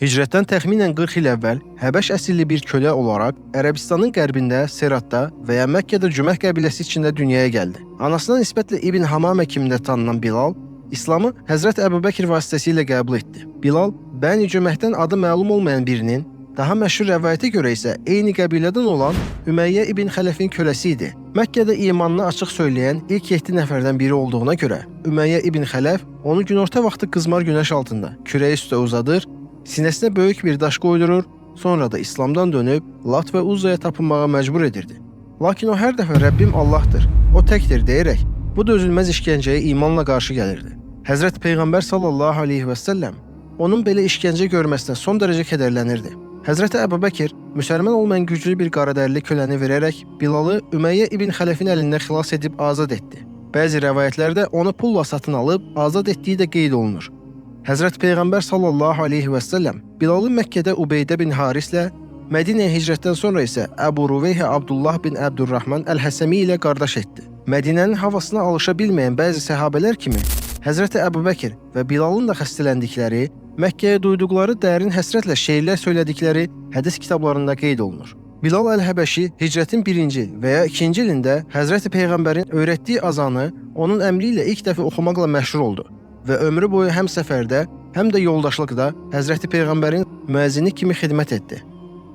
Hicrətdən təxminən 40 il əvvəl Həbəş əsilli bir kölə olaraq Ərəbistanın qərbində, Seratda və ya Məkkədə Cüməh qəbiləsi içində dünyaya gəldi. Anasına nisbətlə İbn Hamamə kimində tanınan Bilal, İslamı Həzrət Əbubəkir vasitəsilə qəbul etdi. Bilal, Bəni Cüməhdən adı məlum olmayan birinin, daha məşhur rəvayətə görə isə eyni qəbilədən olan Ümeyyə ibn Xələfin köləsi idi. Məkkədə imanını açıq söyləyən ilk 7 nəfərdən biri olduğuna görə Ümeyyə ibn Xələf onu günorta vaxtı qızmar günəş altında kürəyi üstə uzadır, sinəsinə böyük bir daş qoydurur, sonra da İslamdan dönüb Lat və Uzzaya tapınmağa məcbur edirdi. Lakin o hər dəfə Rəbbim Allahdır, o təkdir deyərək bu dözülməz işgəncəyə imanla qarşı gəlirdi. Həzrət Peyğəmbər sallallahu aleyhi və səlləm onun belə işgəncə görməsinə son dərəcə kədərlənirdi. Həzrət Əbubəkir müsəlman olmayan güclü bir qaradərili köləni verərək Bilalı Ümeyyə ibn Xələfin əlindən xilas edib azad etdi. Bəzi rəvayətlərdə onu pulla satın alıb azad etdiyi də qeyd olunur. Həzrət Peyğəmbər sallallahu aleyhi və səlləm Bilalı Məkkədə Ubeydə bin Harislə, Mədinəyə hicrətdən sonra isə Əbu Ruveyhə Abdullah bin Əbdurrahman Əl-Həsəmi ilə qardaş etdi. Mədinənin havasına alışa bilməyən bəzi səhabələr kimi Həzrət Əbubəkir və Bilalın da xəstələndikləri, Məkkəyə duyduqları dərin həsrətlə şeirlər söylədikləri hədis kitablarında qeyd olunur. Bilal Əl-Həbəşi hicrətin 1-ci və ya 2-ci ilində Həzrət Peyğəmbərin öyrətdiyi azanı onun əmri ilə ilk dəfə oxumaqla məşhur oldu və ömrü boyu həm səfərdə, həm də yoldaşlıqda Həzrət Peyğəmbərin müəzzini kimi xidmət etdi.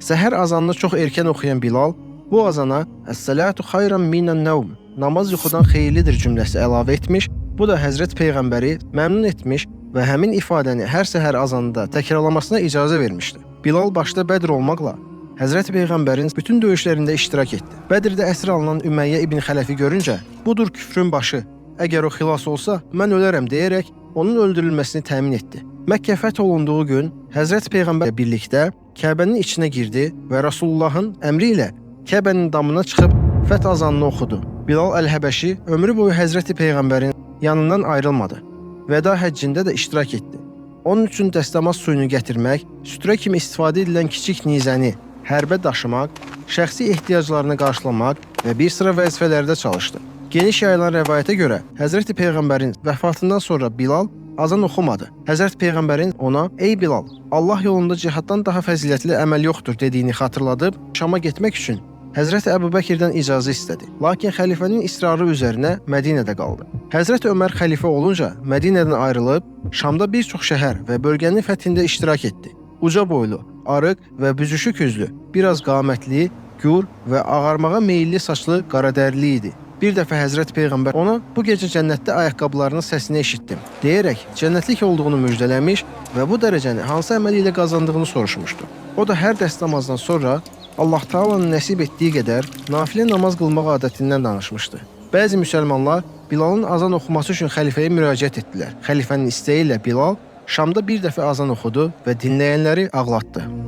Səhər azanını çox erkən oxuyan Bilal bu azana "Əs-salatu xayran minan-nawm" namaz yuxudan xeyirlidir cümləsi əlavə etmiş, bu da Həzrət Peyğəmbəri məmnun etmiş və həmin ifadəni hər səhər azanında təkrarlamasına icazə vermişdi. Bilal başda Bədr olmaqla Həzrət Peyğəmbərin bütün döyüşlərində iştirak etdi. Bədirdə əsir alınan Ümeyyə ibn Xələfi görüncə, budur küfrün başı, əgər o xilas olsa, mən ölərəm deyərək onun öldürülməsini təmin etdi. Məkkə fəth olunduğu gün Həzrət Peyğəmbərlə birlikdə Kəbənin içinə girdi və Rasulullahın əmri ilə Kəbənin damına çıxıb fəth azanını oxudu. Bilal Əl-Həbəşi ömrü boyu Həzrət Peyğəmbərin yanından ayrılmadı. Vəda həccində də iştirak etdi. Onun üçün dəstəmaz suyunu gətirmək, sütrə kimi istifadə edilən kiçik nizəni hərbə daşımaq, şəxsi ehtiyaclarını qarşılamaq və bir sıra vəzifələrdə çalışdı. Geniş yayılan rəvayətə görə Həzrət Peyğəmbərin vəfatından sonra Bilal azan oxumadı. Həzrət Peyğəmbərin ona "Ey Bilal, Allah yolunda cihaddan daha fəzilətli əməl yoxdur" dediyini xatırladıb Şama getmək üçün Həzrət Əbubəkirdən icazə istədi. Lakin xəlifənin israrı üzərinə Mədinədə qaldı. Həzrət Ömər xəlifə olunca Mədinədən ayrılıb Şamda bir çox şəhər və bölgənin fəthində iştirak etdi. Uca boylu, arıq və büzüşük üzlü, biraz qamətli, gür və ağarmağa meyilli saçlı qaradərili idi. Bir dəfə Həzrət Peyğəmbər ona "Bu gecə cənnətdə ayaqqabılarının səsini eşitdim" deyərək cənnətlik olduğunu müjdələmiş və bu dərəcəni hansı əməli ilə qazandığını soruşmuşdu. O da hər dəst namazdan sonra Allah Taala'nın nəsib etdiyi qədər nafilə namaz qılmaq adətindən danışmışdı. Bəzi müsəlmanlar Bilalın azan oxuması üçün xəlifəyə müraciət etdilər. Xəlifənin istəyi ilə Bilal Şamda bir dəfə azan oxudu və dinləyənləri ağlatdı.